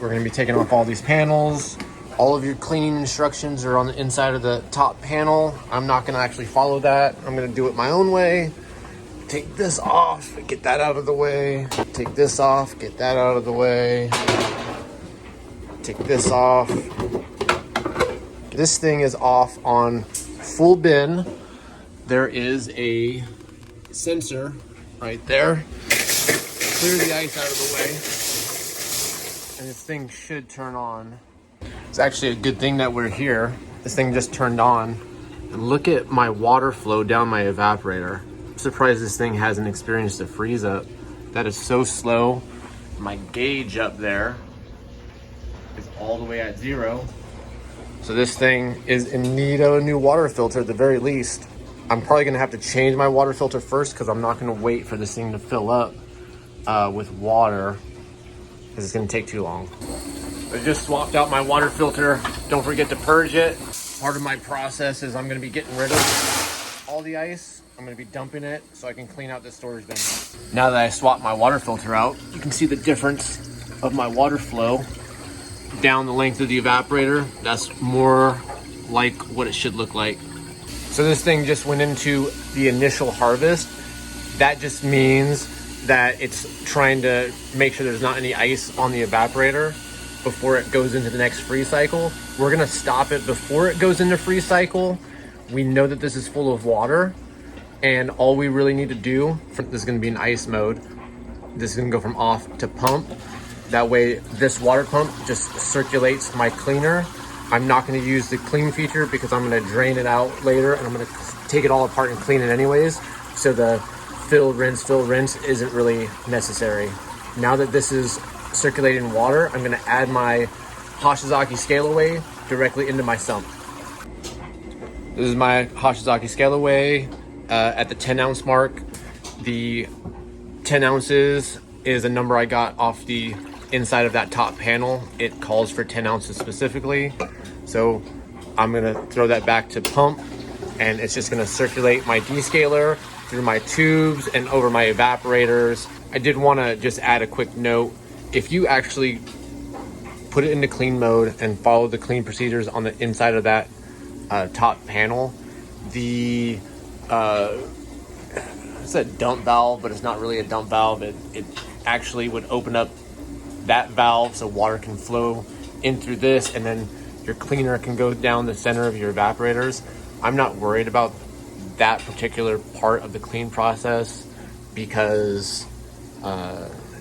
We're gonna be taking off all these panels. All of your cleaning instructions are on the inside of the top panel. I'm not gonna actually follow that. I'm gonna do it my own way. Take this off, get that out of the way. Take this off, get that out of the way. Take this off. This thing is off on full bin. There is a sensor right there. Clear the ice out of the way. And this thing should turn on. It's actually a good thing that we're here. This thing just turned on. And look at my water flow down my evaporator. I'm surprised this thing hasn't experienced a freeze up. That is so slow. My gauge up there is all the way at 0. So this thing is in need of a new water filter at the very least. I'm probably gonna have to change my water filter first because I'm not gonna wait for this thing to fill up with water because it's gonna take too long. I just swapped out my water filter. Don't forget to purge it. Part of my process is I'm gonna be getting rid of all the ice. I'm gonna be dumping it so I can clean out the storage bin. Now that I swapped my water filter out, you can see the difference of my water flow down the length of the evaporator. That's more like what it should look like. So this thing just went into the initial harvest. That just means that it's trying to make sure there's not any ice on the evaporator before it goes into the next freeze cycle. We're gonna stop it before it goes into freeze cycle. We know that this is full of water, and all we really need to do, this is gonna be in ice mode. This is gonna go from off to pump. That way, this water pump just circulates my cleaner. I'm not gonna use the clean feature because I'm gonna drain it out later and I'm gonna take it all apart and clean it anyways. So the fill, rinse isn't really necessary. Now that this is circulating water, I'm gonna add my Hoshizaki scale away directly into my sump. This is my Hoshizaki scale away at the 10 ounce mark. The 10 ounces is a number I got off the inside of that top panel. It calls for 10 ounces specifically. So I'm gonna throw that back to pump, and it's just gonna circulate my descaler through my tubes and over my evaporators. I did wanna just add a quick note. If you actually put it into clean mode and follow the clean procedures on the inside of that top panel, the it's a dump valve, but it's not really a dump valve. It actually would open up that valve so water can flow in through this, and then your cleaner can go down the center of your evaporators. I'm not worried about that particular part of the clean process because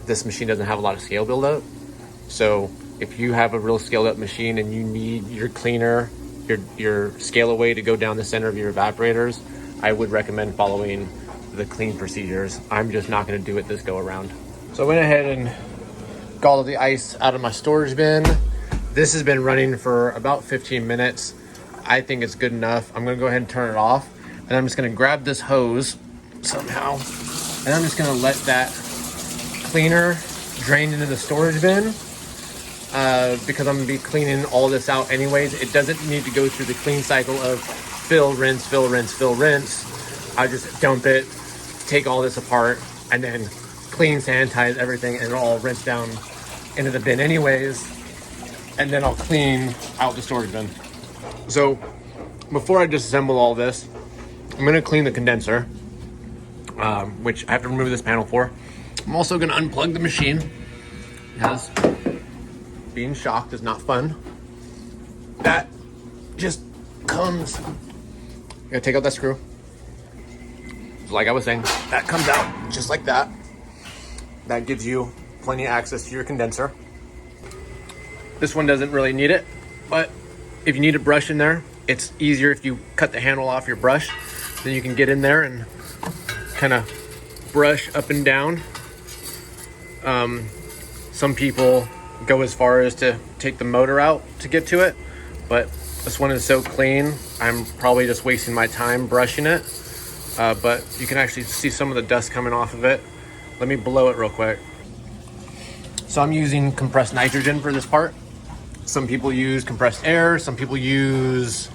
this machine doesn't have a lot of scale buildup. So if you have a real scaled up machine and you need your cleaner, your scale away to go down the center of your evaporators, I would recommend following the clean procedures. I'm just not gonna do it this go around. So I went ahead and got all the ice out of my storage bin. This has been running for about 15 minutes. I think it's good enough. I'm gonna go ahead and turn it off, and I'm just gonna grab this hose somehow, and I'm just gonna let that cleaner drain into the storage bin because I'm gonna be cleaning all this out anyways. It doesn't need to go through the clean cycle of fill, rinse, fill, rinse, fill, rinse. I just dump it, take all this apart, and then clean, sanitize everything, and it'll all rinse down into the bin anyways, and then I'll clean out the storage bin. So before I disassemble all this, I'm gonna clean the condenser, which I have to remove this panel for. I'm also gonna unplug the machine because being shocked is not fun. That just comes, you gotta take out that screw. So like I was saying, that comes out just like that. That gives you plenty of access to your condenser. This one doesn't really need it, but if you need a brush in there, it's easier if you cut the handle off your brush. Then you can get in there and kind of brush up and down. Some people go as far as to take the motor out to get to it, but this one is so clean, I'm probably just wasting my time brushing it. But you can actually see some of the dust coming off of it. Let me blow it real quick. So I'm using compressed nitrogen for this part. Some people use compressed air. Some people use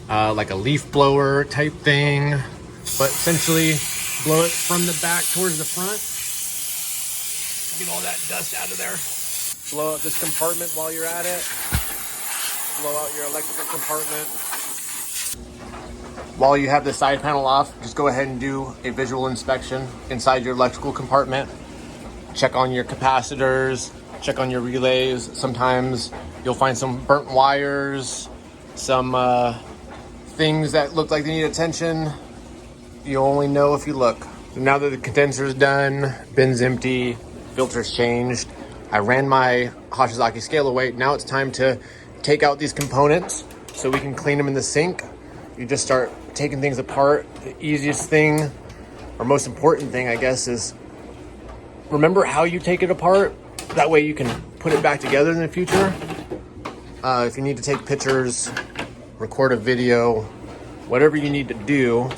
like a leaf blower type thing. But essentially, blow it from the back towards the front. Get all that dust out of there. blow out this compartment while you're at it. Blow out your electrical compartment. While you have the side panel off, just go ahead and do a visual inspection inside your electrical compartment. Check on your capacitors, check on your relays. Sometimes you'll find some burnt wires, some things that look like they need attention. You'll only know if you look. So now that the condenser is done, bin's empty, filter's changed, I ran my Hoshizaki scale away. Now it's time to take out these components so we can clean them in the sink. You just start taking things apart. The easiest thing, or most important thing, I guess, is remember how you take it apart. That way you can put it back together in the future. If you need to take pictures, record a video, whatever you need to do,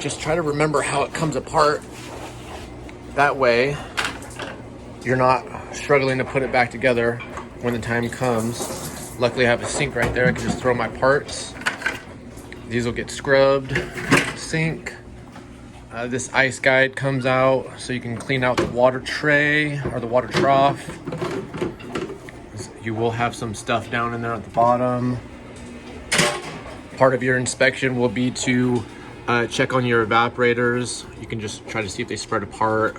just try to remember how it comes apart. That way you're not struggling to put it back together when the time comes. Luckily I have a sink right there. I can just throw my parts. These will get scrubbed, sink. This ice guide comes out so you can clean out the water tray or the water trough. You will have some stuff down in there at the bottom. Part of your inspection will be to check on your evaporators. You can just try to see if they spread apart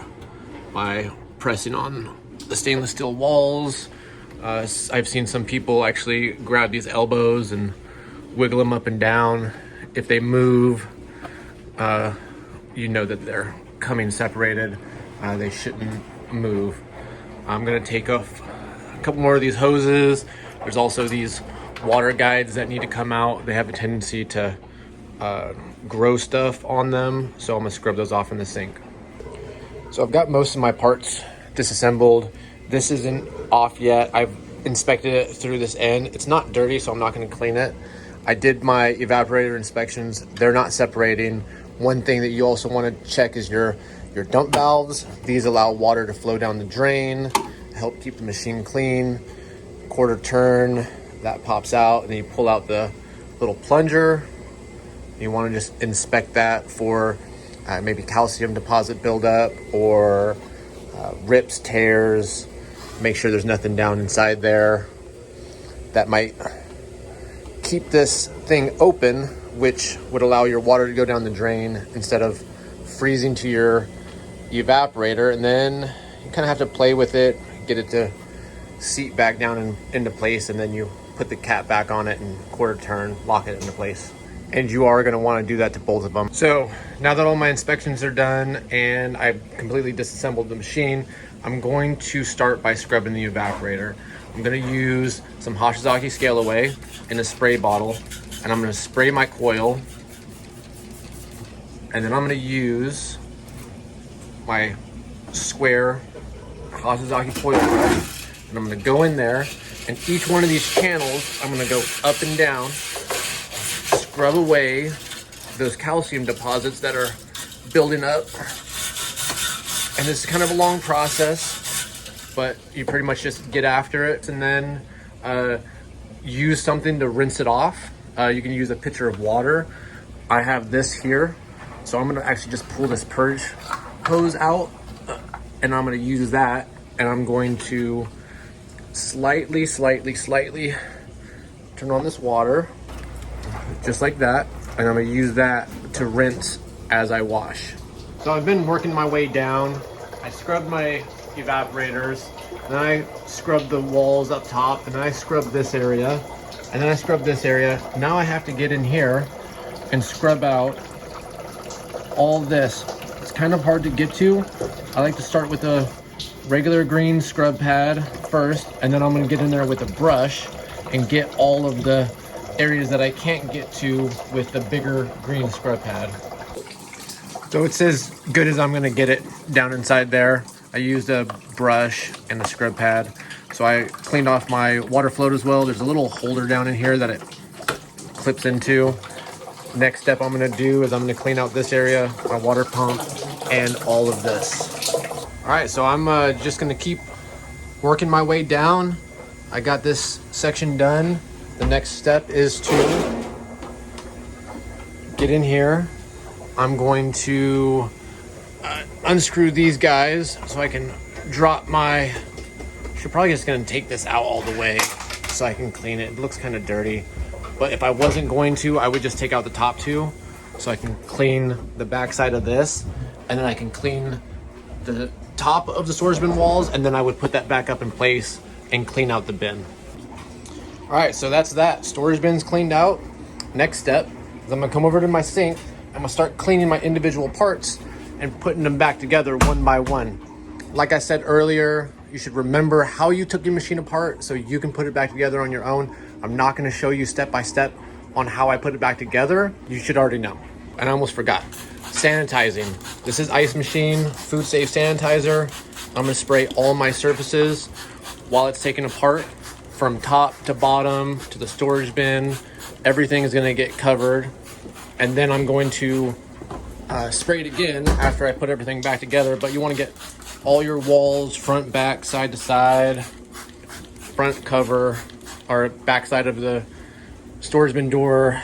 by pressing on the stainless steel walls. I've seen some people actually grab these elbows and wiggle them up and down. If they move, you know that they're coming separated. They shouldn't move. I'm gonna take off a couple more of these hoses. There's also these water guides that need to come out. They have a tendency to grow stuff on them, so I'm gonna scrub those off in the sink. So I've got most of my parts disassembled. This isn't off yet. I've inspected it through this end. It's not dirty, so I'm not gonna clean it. I did my evaporator inspections. They're not separating. One thing that you also wanna check is your dump valves. These allow water to flow down the drain, help keep the machine clean. Quarter turn, that pops out, and then you pull out the little plunger. You wanna just inspect that for maybe calcium deposit buildup or rips, tears. Make sure there's nothing down inside there that might keep this thing open, which would allow your water to go down the drain instead of freezing to your evaporator. And then you kind of have to play with it, get it to seat back down and into place, and then you put the cap back on it and quarter turn, lock it into place. And you are going to want to do that to both of them. So now that all my inspections are done and I've completely disassembled the machine, I'm going to start by scrubbing the evaporator. I'm going to use some Hoshizaki scale away in a spray bottle, and I'm going to spray my coil, and then I'm going to use my square Hoshizaki coil brush, and I'm going to go in there, and each one of these channels I'm going to go up and down, scrub away those calcium deposits that are building up. And this is kind of a long process, but you pretty much just get after it, and then use something to rinse it off. You can use a pitcher of water. I have this here, so I'm gonna actually just pull this purge hose out, and I'm gonna use that, and I'm going to slightly turn on this water, just like that, and I'm gonna use that to rinse as I wash. So I've been working my way down. I scrubbed my evaporators, then I scrubbed the walls up top, and then I scrubbed this area, and then I scrubbed this area. Now I have to get in here and scrub out all this. It's kind of hard to get to. I like to start with a regular green scrub pad first, and then I'm gonna get in there with a brush and get all of the areas that I can't get to with the bigger green scrub pad. So it's as good as I'm gonna get it down inside there. I used a brush and a scrub pad. So I cleaned off my water float as well. There's a little holder down in here that it clips into. Next step I'm gonna do is I'm gonna clean out this area, my water pump, and all of this. All right, so I'm just gonna keep working my way down. I got this section done. The next step is to get in here. I'm going to unscrew these guys so I can drop my Should probably just gonna take this out all the way so I can clean it. It looks kind of dirty, but if I wasn't going to, I would just take out the top two so I can clean the back side of this, and then I can clean the top of the storage bin walls, and then I would put that back up in place and clean out the bin. All right, so that's that. Storage bin's cleaned out. Next step is I'm gonna come over to my sink. I'm gonna start cleaning my individual parts and putting them back together one by one. Like I said earlier, you should remember how you took your machine apart so you can put it back together on your own. I'm not gonna show you step by step on how I put it back together. You should already know. And I almost forgot. Sanitizing. This is Ice Machine Food Safe Sanitizer. I'm gonna spray all my surfaces while it's taken apart, from top to bottom to the storage bin. Everything is gonna get covered. And then I'm going to spray it again after I put everything back together. But you wanna get all your walls, front, back, side to side, front cover, or back side of the storage bin door,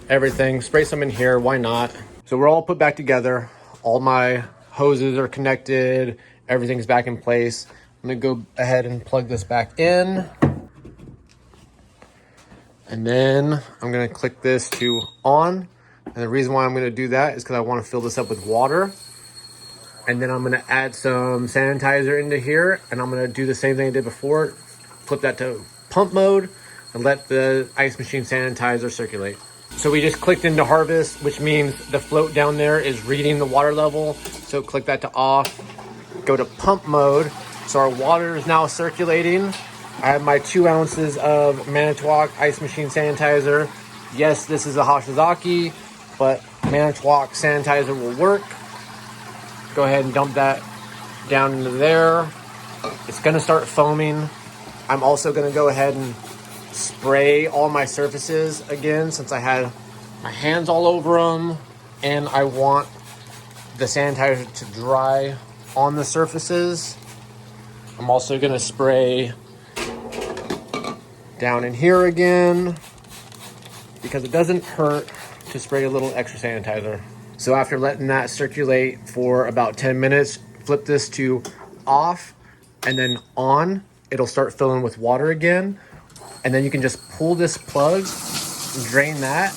everything. Spray some in here, why not? So we're all put back together. All my hoses are connected. Everything's back in place. I'm gonna go ahead and plug this back in. And then I'm gonna click this to on. And the reason why I'm gonna do that is because I wanna fill this up with water. And then I'm gonna add some sanitizer into here, and I'm gonna do the same thing I did before. Flip that to pump mode and let the Ice Machine sanitizer circulate. So we just clicked into harvest, which means the float down there is reading the water level. So click that to off, go to pump mode. So our water is now circulating. I have my 2 ounces of Manitowoc Ice Machine sanitizer. Yes, this is a Hoshizaki, but Manitowoc sanitizer will work. Go ahead and dump that down into there. It's gonna start foaming. I'm also gonna go ahead and spray all my surfaces again, since I had my hands all over them, and I want the sanitizer to dry on the surfaces. I'm also gonna spray down in here again, because it doesn't hurt to spray a little extra sanitizer. So after letting that circulate for about 10 minutes, flip this to off, and then on. It'll start filling with water again. And then you can just pull this plug, drain that,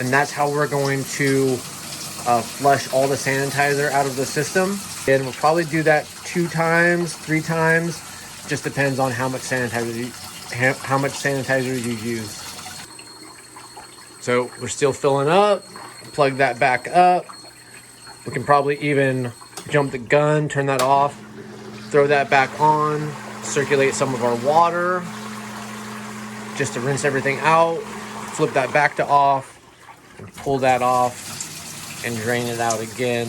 and that's how we're going to flush all the sanitizer out of the system. And we'll probably do that 2 times, 3 times. Just depends on how much sanitizer you use. So we're still filling up. Plug that back up. We can probably even jump the gun, turn that off, throw that back on, circulate some of our water just to rinse everything out, flip that back to off, and pull that off and drain it out again.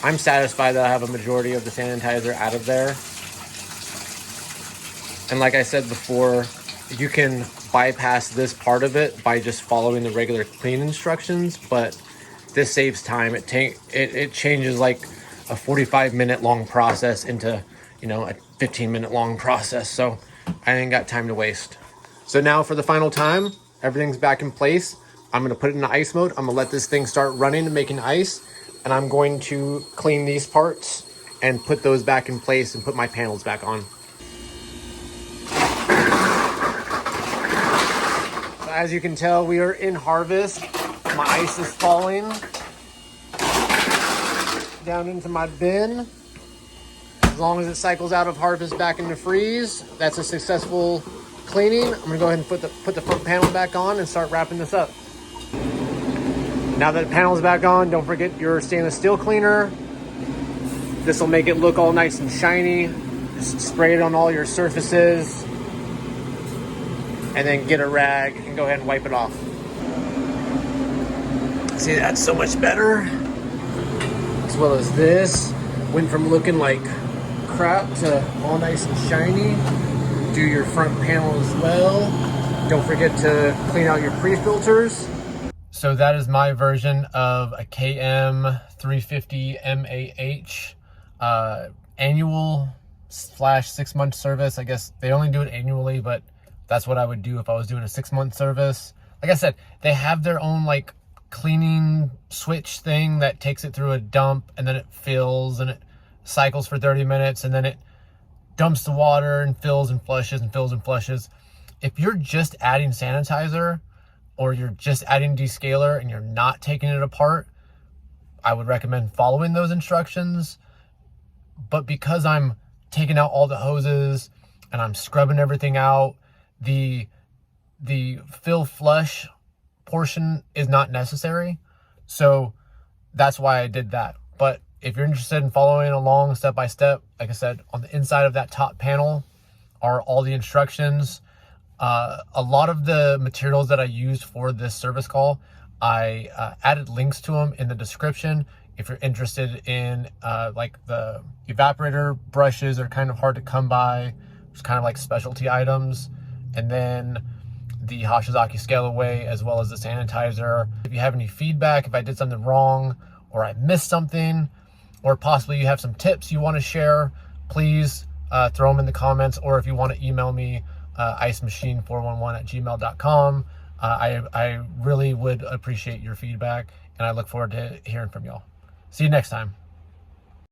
I'm satisfied that I have a majority of the sanitizer out of there. And like I said before, you can bypass this part of it by just following the regular clean instructions, but this saves time. It changes like a 45-minute long process into, you know, a 15-minute long process. So I ain't got time to waste. So now for the final time, everything's back in place. I'm gonna put it into ice mode. I'm gonna let this thing start running and making ice, and I'm going to clean these parts and put those back in place and put my panels back on. So as you can tell, we are in harvest. My ice is falling down into my bin. As long as it cycles out of harvest back into freeze, that's a successful cleaning. I'm gonna go ahead and put the front panel back on and start wrapping this up. Now that the panel's back on, don't forget your stainless steel cleaner. This will make it look all nice and shiny. Just spray it on all your surfaces, and then get a rag and go ahead and wipe it off. See, that's so much better. As well as this. Went from looking like crap to all nice and shiny. Do your front panel as well. Don't forget to clean out your pre-filters. So that is my version of a KM350 MAH annual / 6-month service. I guess they only do it annually, but that's what I would do if I was doing a 6-month service. Like I said, they have their own like cleaning switch thing that takes it through a dump, and then it fills and it cycles for 30 minutes, and then it dumps the water and fills and flushes and fills and flushes. If you're just adding sanitizer or you're just adding descaler and you're not taking it apart, I would recommend following those instructions. But because I'm taking out all the hoses and I'm scrubbing everything out, the fill flush portion is not necessary. So that's why I did that. But if you're interested in following along step by step, like I said, on the inside of that top panel are all the instructions. A lot of the materials that I used for this service call, I added links to them in the description. If you're interested in like the evaporator brushes are kind of hard to come by. It's kind of like specialty items. And then the Hoshizaki scale away, as well as the sanitizer. If you have any feedback, if I did something wrong or I missed something, or possibly you have some tips you want to share, please throw them in the comments. Or if you want to email me, icemachine411@gmail.com. I really would appreciate your feedback, and I look forward to hearing from y'all. See you next time.